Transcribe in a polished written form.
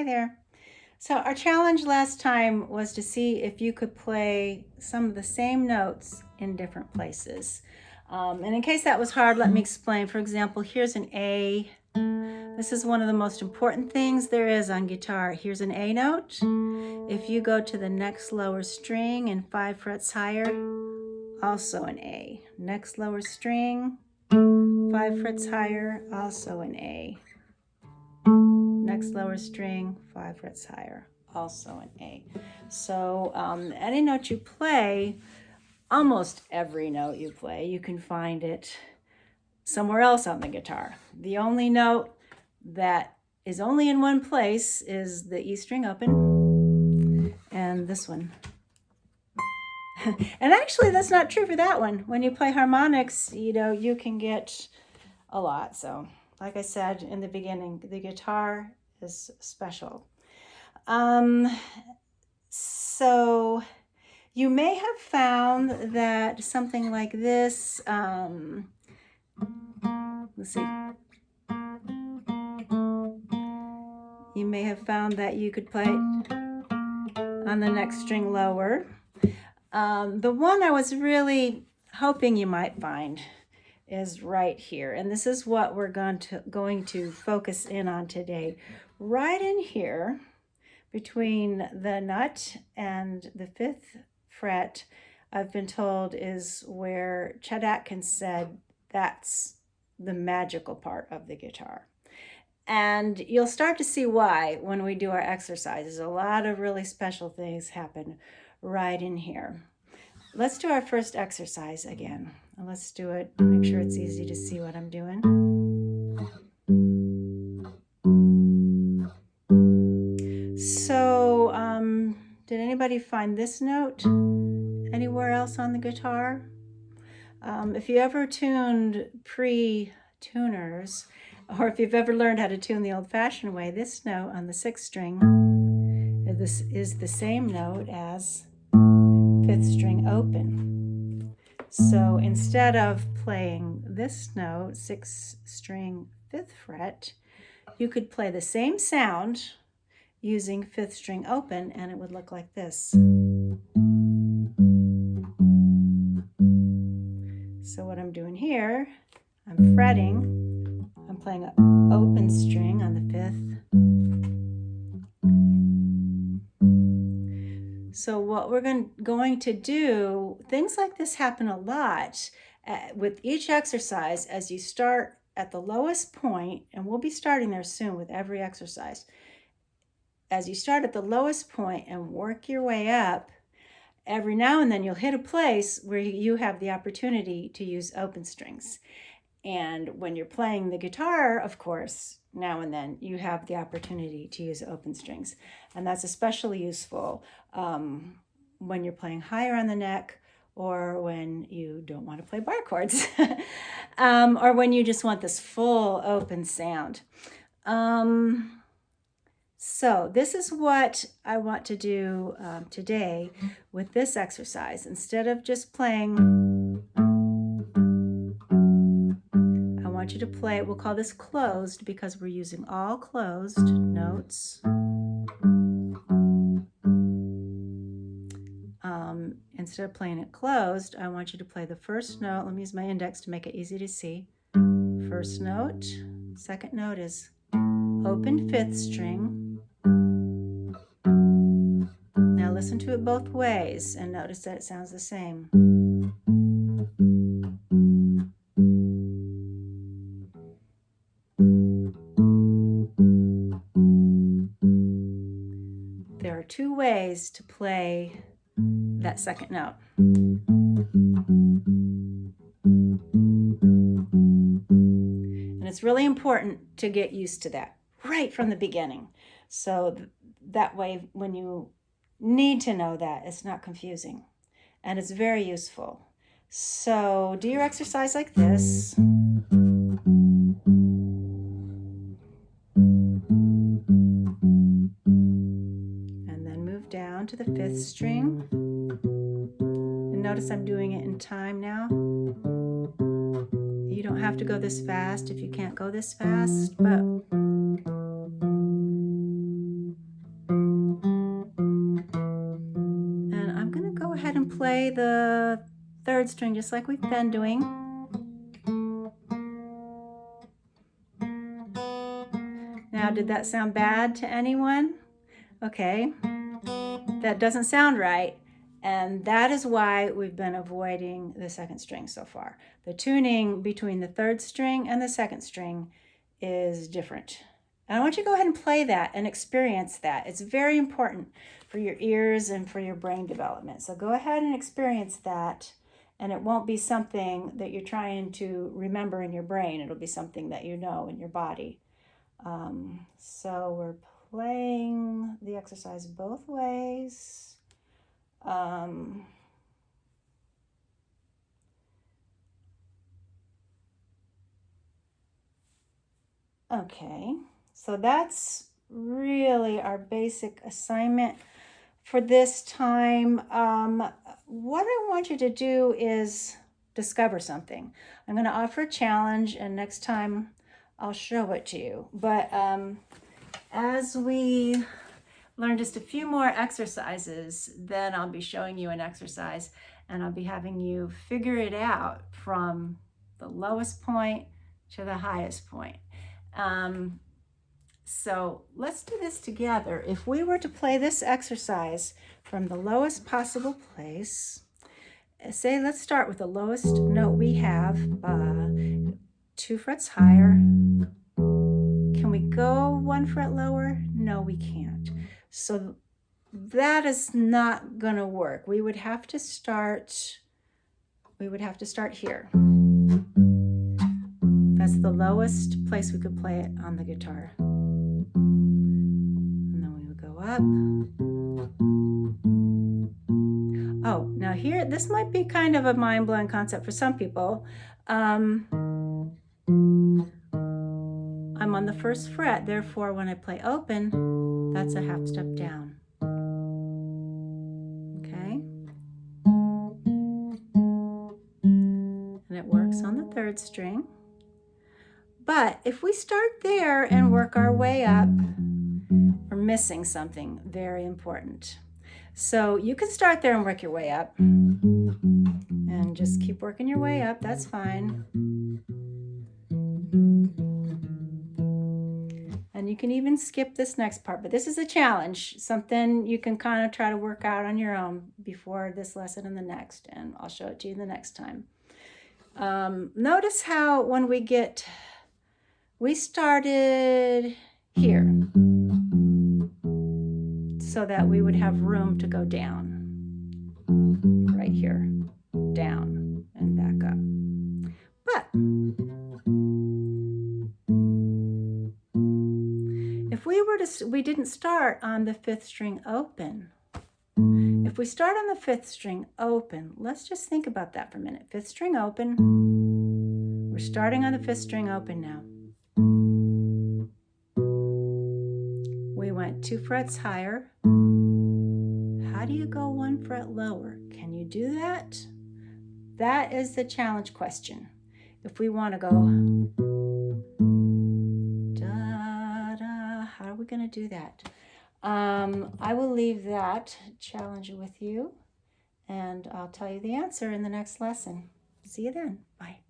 there. So our challenge last time was to see if you could play some of the same notes in different places. And in case that was hard, let me explain. For example, here's an A. This is one of the most important things there is on guitar. Here's an A note. If you go to the next lower string and 5 frets higher, also an A. Next lower string, 5 frets higher, also an A. Next lower string, 5 frets higher, also an A. So any note you play, almost every note you play, you can find it somewhere else on the guitar. The only note that is only in one place is the E string open and this one. And actually that's not true for that one. When you play harmonics, you can get a lot. So like I said in the beginning, the guitar is special. So you may have found that something like this, let's see. You may have found that you could play on the next string lower. The one I was really hoping you might find is right here. And this is what we're going to focus in on today. Right in here, between the nut and the 5th fret, I've been told is where Chet Atkin said that's the magical part of the guitar. And you'll start to see why when we do our exercises. A lot of really special things happen right in here. Let's do our first exercise again. Let's do it, make sure it's easy to see what I'm doing. So, did anybody find this note anywhere else on the guitar? If you ever tuned pre-tuners, or if you've ever learned how to tune the old-fashioned way, this note on the 6th string is the same note as 5th string open. So instead of playing this note, 6th string, 5th fret, you could play the same sound using 5th string open, and it would look like this. So what I'm doing here, I'm fretting, I'm playing an open string on the 5th. So what we're going to do, things like this happen a lot with each exercise. As you start at the lowest point, and we'll be starting there soon with every exercise, as you start at the lowest point and work your way up, every now and then you'll hit a place where you have the opportunity to use open strings. And when you're playing the guitar, of course, now and then you have the opportunity to use open strings. And that's especially useful when you're playing higher on the neck, or when you don't want to play bar chords, or when you just want this full open sound. So this is what I want to do today with this exercise. Instead of just playing, I want you to play, we'll call this closed because we're using all closed notes. Instead of playing it closed, I want you to play the first note. Let me use my index to make it easy to see. First note, second note is open 5th string. Now listen to it both ways and notice that it sounds the same. There are 2 ways to play that second note. And it's really important to get used to that right from the beginning. So that way, when you need to know that, it's not confusing. And it's very useful. So do your exercise like this. And then move down to the 5th string. And notice I'm doing it in time now. You don't have to go this fast if you can't go this fast, but ahead and play the third string just like we've been doing. Now, did that sound bad to anyone? Okay, that doesn't sound right. And that is why we've been avoiding the second string so far. The tuning between the third string and the second string is different. And I want you to go ahead and play that and experience that. It's very important for your ears and for your brain development. So go ahead and experience that. And it won't be something that you're trying to remember in your brain. It'll be something that you know in your body. So we're playing the exercise both ways. Okay, so that's really our basic assignment for this time. What I want you to do is discover something. I'm going to offer a challenge, and next time I'll show it to you. But as we learn just a few more exercises, then I'll be showing you an exercise, and I'll be having you figure it out from the lowest point to the highest point. So let's do this together. If we were to play this exercise from the lowest possible place, say let's start with the lowest note we have, 2 frets higher. Can we go 1 fret lower? No, we can't. So that is not going to work. We would have to start here. That's the lowest place we could play it on the guitar. And then we would go up. Oh, now here, this might be kind of a mind-blowing concept for some people. I'm on the 1st fret, therefore when I play open, that's a half step down. Okay? And it works on the 3rd string. But if we start there and work our way up, we're missing something very important. So you can start there and work your way up. And just keep working your way up, that's fine. And you can even skip this next part, but this is a challenge, something you can kind of try to work out on your own before this lesson and the next, and I'll show it to you the next time. Notice how when we started here so that we would have room to go down, right here, down and back up. But if we didn't start on the 5th string open. If we start on the 5th string open, let's just think about that for a minute. 5th string open. We're starting on the 5th string open now. We went 2 frets higher. How do you go 1 fret lower? Can you do that? That is the challenge question. If we want to go da da, how are we going to do that? I will leave that challenge with you, and I'll tell you the answer in the next lesson. See you then. Bye.